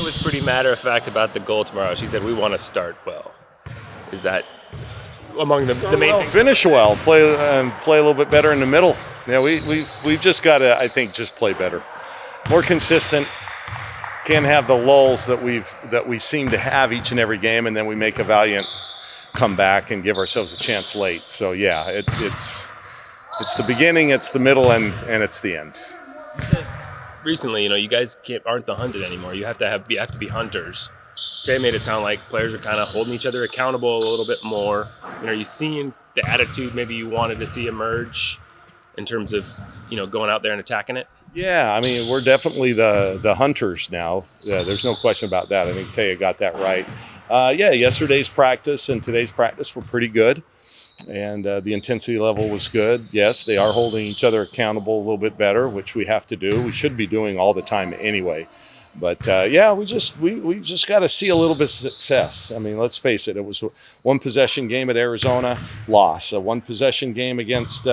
was pretty matter of fact about the goal tomorrow. She said, we want to start well. Is that among the main things? Finish well, play a little bit better in the middle. Yeah, we've just got to, I think, just play better. More consistent. Can't have the lulls that we seem to have each and every game, and then we make a valiant comeback and give ourselves a chance late. So yeah, it's the beginning, it's the middle, and it's the end. Recently, you guys aren't the hunted anymore. You have to be hunters. Tay made it sound like players are kind of holding each other accountable a little bit more. Are you seeing the attitude maybe you wanted to see emerge in terms of going out there and attacking it? Yeah, I mean, we're definitely the hunters now. Yeah, there's no question about that. I think Taya got that right. Yesterday's practice and today's practice were pretty good, and the intensity level was good. Yes, they are holding each other accountable a little bit better, which we have to do. We should be doing all the time anyway. But we've just got to see a little bit of success. I mean, let's face it. It was a one possession game at Arizona, loss. A one possession game against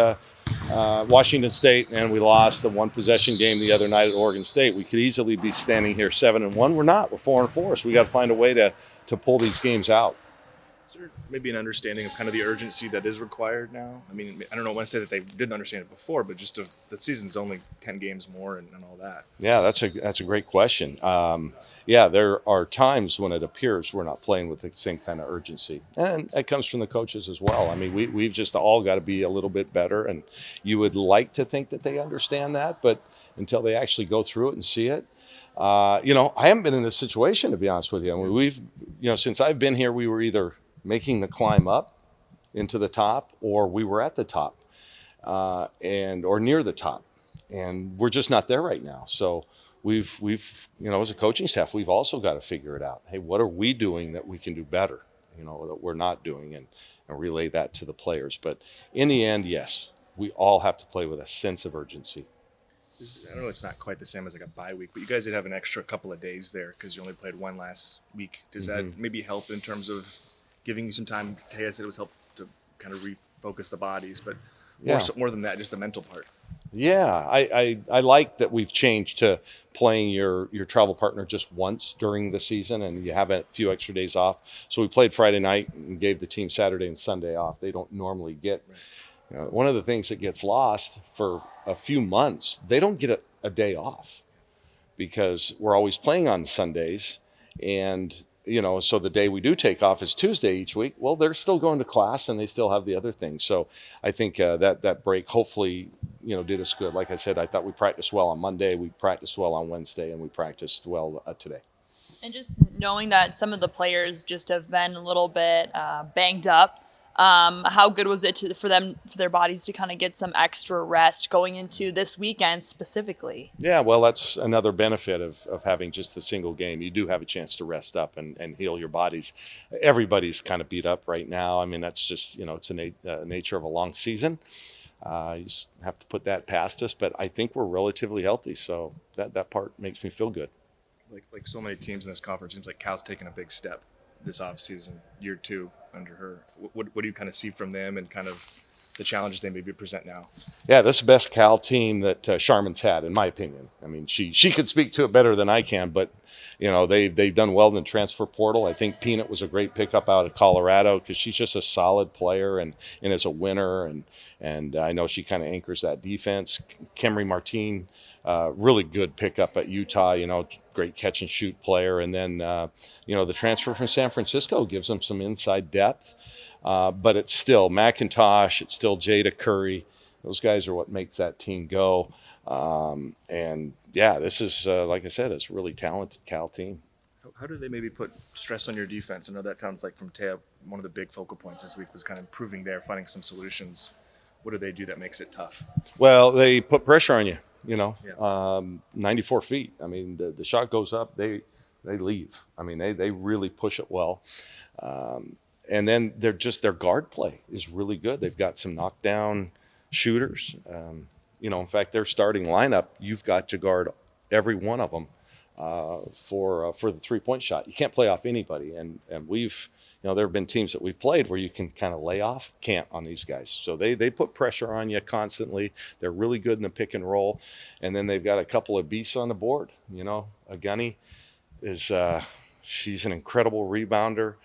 Washington State, and we lost the one possession game the other night at Oregon State. We could easily be standing here 7-1. We're not. We're 4-4. So we got to find a way to pull these games out. Is there maybe an understanding of kind of the urgency that is required now? I mean, I don't know when I say that they didn't understand it before, but just the season's only 10 games more and all that. Yeah, that's a great question. There are times when it appears we're not playing with the same kind of urgency. And it comes from the coaches as well. I mean, we've just all got to be a little bit better. And you would like to think that they understand that, but until they actually go through it and see it, I haven't been in this situation, to be honest with you. I mean, since I've been here, we were either making the climb up into the top, or we were at the top or near the top, and we're just not there right now. So we've as a coaching staff, we've also got to figure it out. Hey, what are we doing that we can do better, that we're not doing, and relay that to the players. But in the end, yes, we all have to play with a sense of urgency. I know it's not quite the same as like a bye week, but you guys did have an extra couple of days there because you only played one last week. Does that maybe help in terms of giving you some time? Taya said it was helpful to kind of refocus the bodies, but more than that, just the mental part. Yeah, I like that we've changed to playing your travel partner just once during the season, and you have a few extra days off. So we played Friday night and gave the team Saturday and Sunday off. They don't normally get. Right. One of the things that gets lost for a few months, they don't get a day off because we're always playing on Sundays, and so the day we do take off is Tuesday each week. Well, they're still going to class and they still have the other things. So I think that break hopefully, did us good. Like I said, I thought we practiced well on Monday, we practiced well on Wednesday, and we practiced well today. And just knowing that some of the players just have been a little bit banged up, how good was it for their bodies to kind of get some extra rest going into this weekend specifically? Yeah, well, that's another benefit of having just the single game. You do have a chance to rest up and heal your bodies. Everybody's kind of beat up right now. I mean, that's just, it's a nature of a long season. You just have to put that past us, but I think we're relatively healthy, so that part makes me feel good. Like so many teams in this conference, it seems like Cal's taken a big step this offseason, year 2 under her. What do you kind of see from them and kind of the challenges they maybe present now? Yeah, this is the best Cal team that Charmin's had, in my opinion. I mean, she could speak to it better than I can, but they've done well in the transfer portal. I think Peanut was a great pickup out of Colorado because she's just a solid player and is a winner, and I know she kind of anchors that defense. Camry Martin, really good pickup at Utah, great catch and shoot player. And then, the transfer from San Francisco gives them some inside depth. But it's still McIntosh, it's still Jada Curry. Those guys are what makes that team go. This is, like I said, it's a really talented Cal team. How do they maybe put stress on your defense? I know that sounds like from Taya, one of the big focal points this week was kind of improving there, finding some solutions. What do they do that makes it tough? Well, they put pressure on you. 94 feet. I mean, the shot goes up, they leave. I mean, they really push it well. And then their guard play is really good. They've got some knockdown shooters. In fact, their starting lineup, you've got to guard every one of them for the 3-point shot. You can't play off anybody. And we've, there have been teams that we've played where you can kind of lay off. Can't on these guys. So they put pressure on you constantly. They're really good in the pick and roll. And then they've got a couple of beasts on the board. A Gunny is she's an incredible rebounder.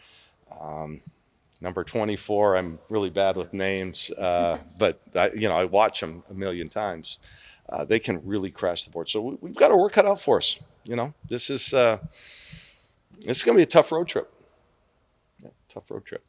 Number 24, I'm really bad with names, but I watch them a million times. They can really crash the board. So we've got our work cut out for us. This is going to be a tough road trip. Yeah, tough road trip.